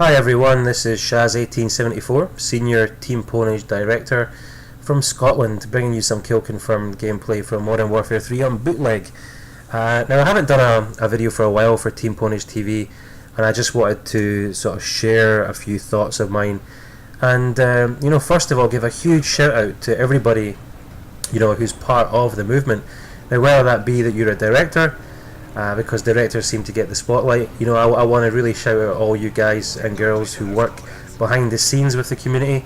Hi everyone, this is Shaz1874, Senior Team Pwnage Director from Scotland, bringing you some kill-confirmed gameplay from Modern Warfare 3 on bootleg. Now I haven't done a video for a while for Team Pwnage TV, and I just wanted to sort of share a few thoughts of mine. And first of all, give a huge shout out to everybody who's part of the movement. Now whether that be that you're a director, because directors seem to get the spotlight. I want to really shout out all you guys and girls who work behind the scenes with the community,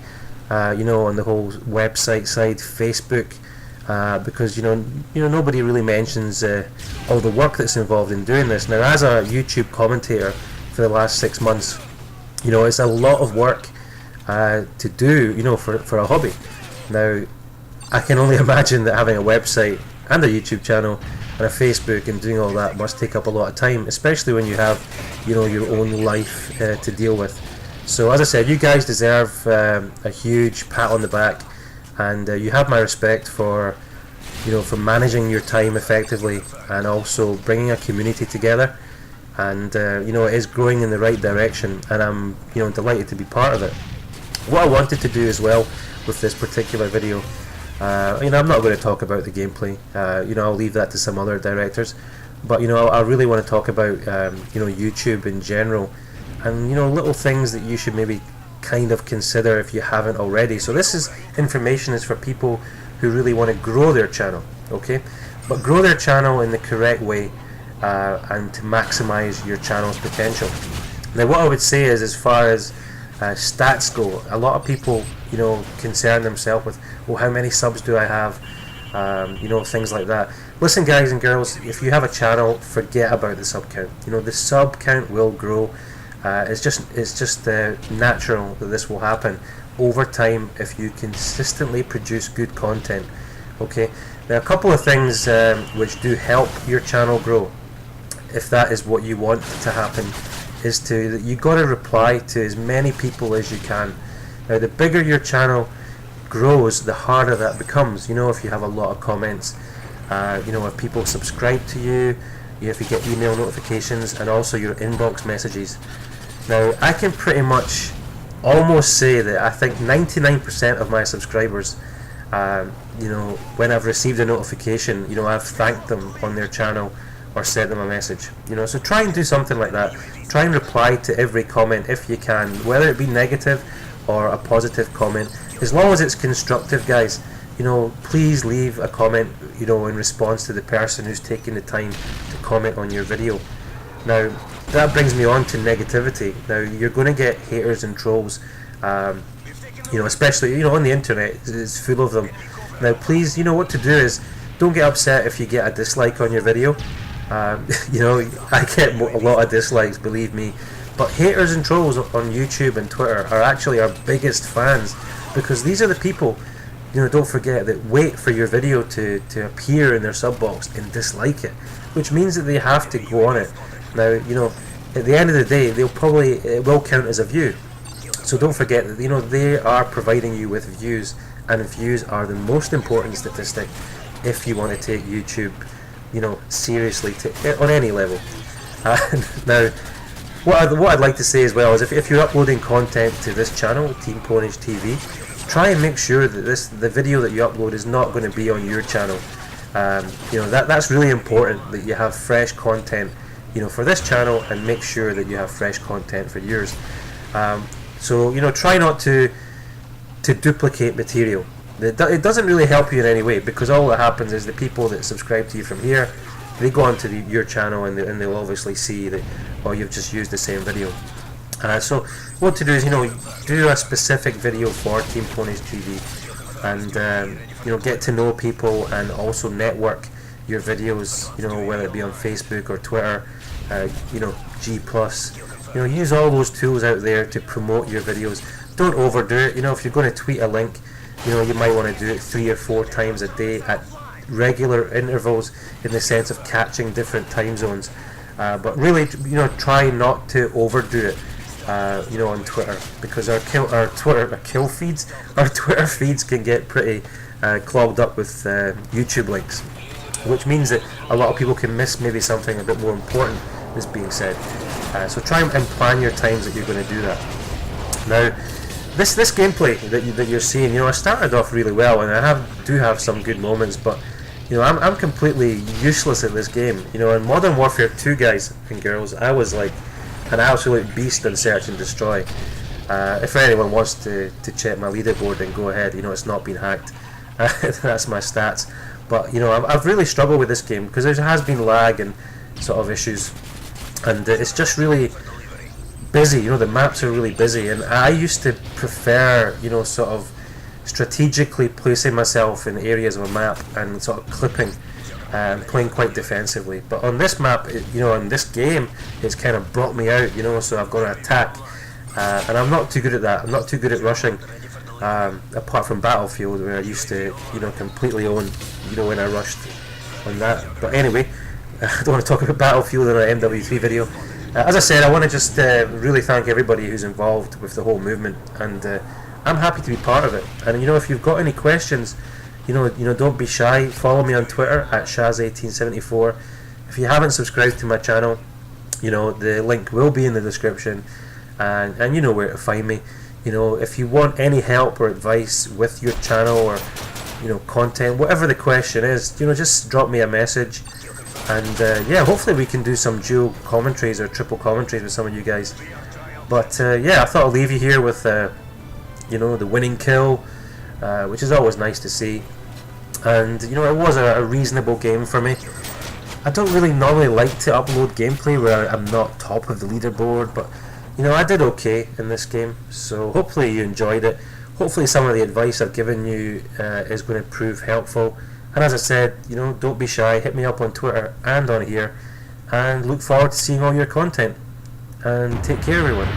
on the whole website side, Facebook, because nobody really mentions all the work that's involved in doing this. Now, as a YouTube commentator for the last 6 months, it's a lot of work to do, for a hobby. Now, I can only imagine that having a website and a YouTube channel and a Facebook and doing all that must take up a lot of time, especially when you have your own life to deal with. So as I said, you guys deserve a huge pat on the back, and you have my respect for managing your time effectively and also bringing a community together. And it is growing in the right direction, and I'm delighted to be part of it. What I wanted to do as well with this particular video, I'm not going to talk about the gameplay. I'll leave that to some other directors. But I really want to talk about YouTube in general, and little things that you should maybe kind of consider if you haven't already. So this information is for people who really want to grow their channel, okay? But grow their channel in the correct way, and to maximize your channel's potential. Now, what I would say is, as far as stats go, a lot of people concern themselves with, well, how many subs do I have, things like that. Listen, guys and girls, if you have a channel, forget about the sub count. The sub count will grow. It's just natural that this will happen over time if you consistently produce good content. Okay, now a couple of things which do help your channel grow, if that is what you want to happen, is that you got to reply to as many people as you can. Now, the bigger your channel grows, the harder that becomes. If you have a lot of comments, if people subscribe to you, if you get email notifications, and also your inbox messages. Now, I can pretty much almost say that I think 99% of my subscribers, when I've received a notification, I've thanked them on their channel or sent them a message. So try and do something like that. Try and reply to every comment if you can, whether it be negative or a positive comment, as long as it's constructive, guys. Please leave a comment in response to the person who's taking the time to comment on your video. Now, that brings me on to negativity. Now, you're going to get haters and trolls, especially on the internet. It's full of them. Now, please, what to do is, don't get upset if you get a dislike on your video. I get a lot of dislikes, believe me. But haters and trolls on YouTube and Twitter are actually our biggest fans, because these are the people, don't forget, that wait for your video to appear in their sub box and dislike it, which means that they have to go on it. Now, at the end of the day, it will count as a view. So don't forget that, they are providing you with views, and views are the most important statistic if you want to take YouTube, seriously on any level. Now, what I'd like to say as well is, if you're uploading content to this channel, Team Pwnage TV, try and make sure that the video that you upload is not going to be on your channel. That's really important, that you have fresh content, for this channel, and make sure that you have fresh content for yours. So try not to duplicate material. It doesn't really help you in any way, because all that happens is the people that subscribe to you from here, they go onto your channel and they'll obviously see that, oh, you've just used the same video. So what to do is, do a specific video for Team Pwnage TV, and get to know people, and also network your videos, whether it be on Facebook or Twitter, G+. Use all those tools out there to promote your videos. Don't overdo it. If you're going to tweet a link, you might want to do it 3 or 4 times a day at regular intervals, in the sense of catching different time zones. But really, try not to overdo it, on Twitter, because our Twitter feeds can get pretty clogged up with YouTube links, which means that a lot of people can miss maybe something a bit more important this being said. So try and plan your times that you're going to do that. Now, this gameplay that you're seeing, you know, I started off really well, and I do have some good moments, but you know, I'm completely useless at this game. You know, in Modern Warfare 2, guys and girls, I was like an absolute beast in Search and Destroy. If anyone wants to check my leaderboard, then go ahead. You know, it's not been hacked. That's my stats. But you know, I've really struggled with this game because there has been lag and sort of issues, and it's just really busy. You know, the maps are really busy, and I used to prefer, you know, sort of strategically placing myself in areas of a map and sort of clipping and playing quite defensively. But on this map, you know, in this game, it's kind of brought me out, you know, so I've got to attack, and I'm not too good at that. I'm not too good at rushing, apart from Battlefield, where I used to, you know, completely own, you know, when I rushed on that. But anyway, I don't want to talk about Battlefield in an MW3 video. As I said, I want to just really thank everybody who's involved with the whole movement, and I'm happy to be part of it. And you know, if you've got any questions, you know, don't be shy. Follow me on Twitter at Shaz1874. If you haven't subscribed to my channel, you know, the link will be in the description, and you know where to find me. You know, if you want any help or advice with your channel, or you know, content, whatever the question is, you know, just drop me a message, and yeah, hopefully we can do some dual commentaries or triple commentaries with some of you guys. But yeah, I thought I'll leave you here with you know, the winning kill, which is always nice to see. And you know, it was a reasonable game for me. I don't really normally like to upload gameplay where I'm not top of the leaderboard, but you know, I did okay in this game, so hopefully you enjoyed it. Hopefully some of the advice I've given you is going to prove helpful. And as I said, you know, don't be shy, hit me up on Twitter and on here, and look forward to seeing all your content. And take care, everyone.